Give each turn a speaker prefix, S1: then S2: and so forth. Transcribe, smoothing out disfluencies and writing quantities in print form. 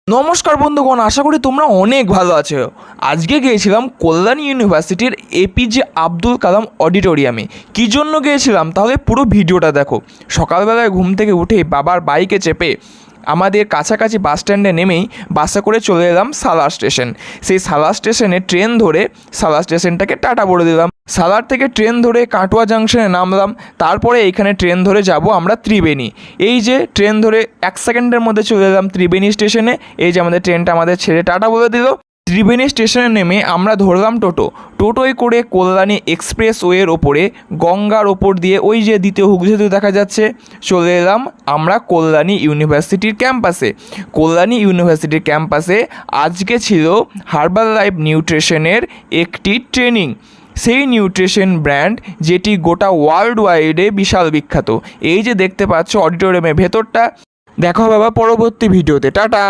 S1: নমস্কার বন্ধুগণ, আশা করি তোমরা অনেক ভালো আছো। আজকে গিয়েছিলাম কল্যাণী ইউনিভার্সিটির এপিজে আব্দুল কালাম অডিটোরিয়ামে। কী জন্য গিয়েছিলাম তাহলে পুরো ভিডিওটা দেখো। সকালবেলায় ঘুম থেকে উঠে বাবার বাইকে চেপে আমাদের কাছাকাছি বাস স্ট্যান্ডে নেমেই বাসে করে চলে এলাম সালার স্টেশন। সেই সালার স্টেশনে ট্রেন ধরে সালার স্টেশনটাকে টাটা বলে দিলাম। সালার থেকে ট্রেন ধরে কাটোয়া জাংশনে নামলাম। তারপরে এইখানে ট্রেন ধরে যাব আমরা ত্রিবেণী। এই যে ট্রেন ধরে 1 সেকেন্ডের মধ্যে চলে এলাম ত্রিবেণী স্টেশনে। এই যে আমাদের ট্রেনটা আমাদের ছেড়ে টাটা বলে দিল। ত্রিবেণী স্টেশনে নেমে আমরা ধরলাম টোটোয় করে কল্যাণী এক্সপ্রেসওয়ের ওপরে গঙ্গার ওপর দিয়ে ওই যে দ্বিতীয় হুগলি সেতু দেখা যাচ্ছে, চলে এলাম আমরা কল্যাণী ইউনিভার্সিটির ক্যাম্পাসে। কল্যাণী ইউনিভার্সিটির ক্যাম্পাসে আজকে ছিল হার্বাল লাইফ নিউট্রিশনের একটি ট্রেনিং। সেই নিউট্রিশন ব্র্যান্ড যেটি গোটা ওয়ার্ল্ড ওয়াইডে বিশাল বিখ্যাত। এই যে দেখতে পাচ্ছ অডিটোরিয়ামের ভেতরটা। দেখা হবে আবার পরবর্তী ভিডিওতে। টাটা।